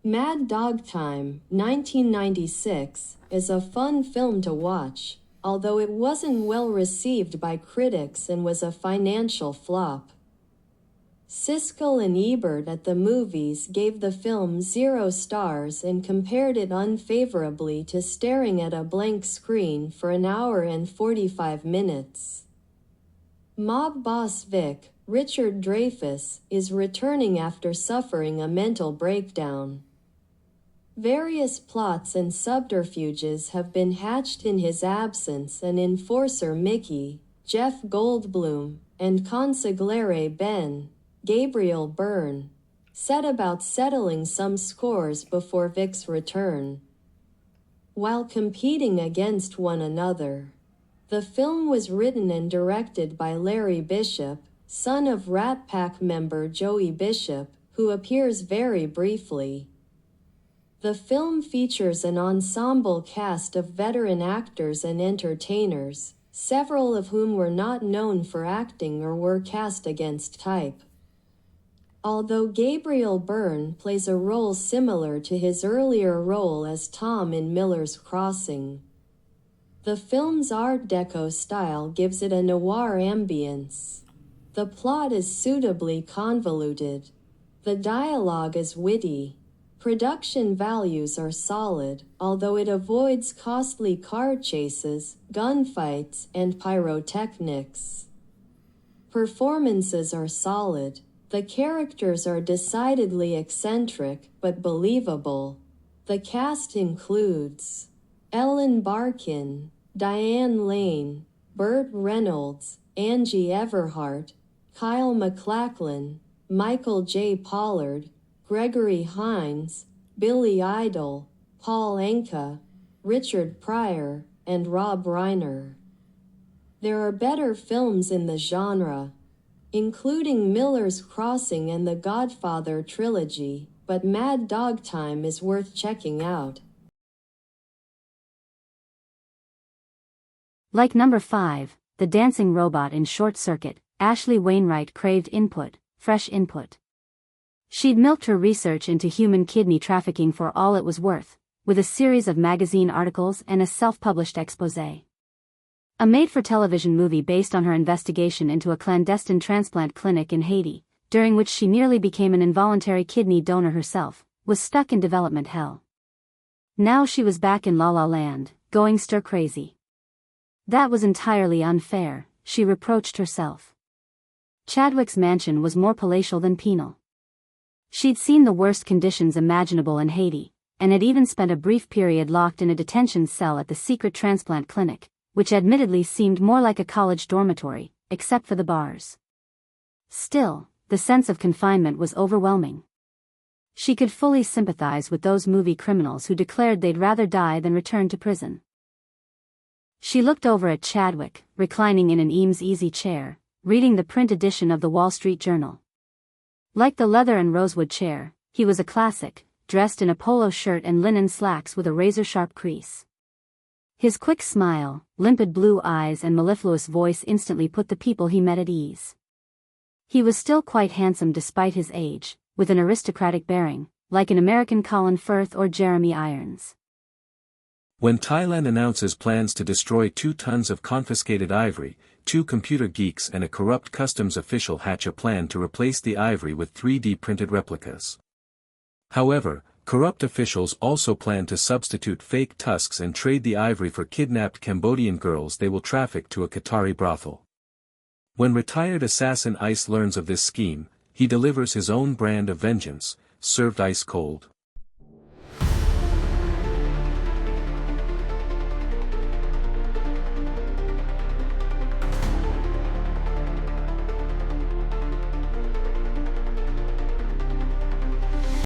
Mad Dog Time, 1996, is a fun film to watch, although it wasn't well received by critics and was a financial flop. Siskel and Ebert at the movies gave the film 0 stars and compared it unfavorably to staring at a blank screen for an hour and 45 minutes. Mob boss Vic, Richard Dreyfuss, is returning after suffering a mental breakdown. Various plots and subterfuges have been hatched in his absence, and Enforcer Mickey, Jeff Goldblum, and Consigliere Ben, Gabriel Byrne, set about settling some scores before Vic's return. While competing against one another, the film was written and directed by Larry Bishop, son of Rat Pack member Joey Bishop, who appears very briefly. The film features an ensemble cast of veteran actors and entertainers, several of whom were not known for acting or were cast against type. Although Gabriel Byrne plays a role similar to his earlier role as Tom in Miller's Crossing, the film's Art Deco style gives it a noir ambience. The plot is suitably convoluted. The dialogue is witty. Production values are solid, although it avoids costly car chases, gunfights, and pyrotechnics. Performances are solid. The characters are decidedly eccentric, but believable. The cast includes Ellen Barkin, Diane Lane, Burt Reynolds, Angie Everhart, Kyle MacLachlan, Michael J. Pollard, Gregory Hines, Billy Idol, Paul Anka, Richard Pryor, and Rob Reiner. There are better films in the genre, including Miller's Crossing and the Godfather trilogy, but Mad Dog Time is worth checking out. Like number 5, The Dancing Robot in Short Circuit, Ashley Wainwright craved input, fresh input. She'd milked her research into human kidney trafficking for all it was worth, with a series of magazine articles and a self-published exposé. A made-for-television movie based on her investigation into a clandestine transplant clinic in Haiti, during which she nearly became an involuntary kidney donor herself, was stuck in development hell. Now she was back in La La Land, going stir-crazy. That was entirely unfair, she reproached herself. Chadwick's mansion was more palatial than penal. She'd seen the worst conditions imaginable in Haiti, and had even spent a brief period locked in a detention cell at the secret transplant clinic, which admittedly seemed more like a college dormitory, except for the bars. Still, the sense of confinement was overwhelming. She could fully sympathize with those movie criminals who declared they'd rather die than return to prison. She looked over at Chadwick, reclining in an Eames easy chair, reading the print edition of the Wall Street Journal. Like the leather and rosewood chair, he was a classic, dressed in a polo shirt and linen slacks with a razor-sharp crease. His quick smile, limpid blue eyes and mellifluous voice instantly put the people he met at ease. He was still quite handsome despite his age, with an aristocratic bearing, like an American Colin Firth or Jeremy Irons. When Thailand announces plans to destroy 2 tons of confiscated ivory, 2 computer geeks and a corrupt customs official hatch a plan to replace the ivory with 3D printed replicas. However, corrupt officials also plan to substitute fake tusks and trade the ivory for kidnapped Cambodian girls they will traffic to a Qatari brothel. When retired assassin Ice learns of this scheme, he delivers his own brand of vengeance, served ice cold.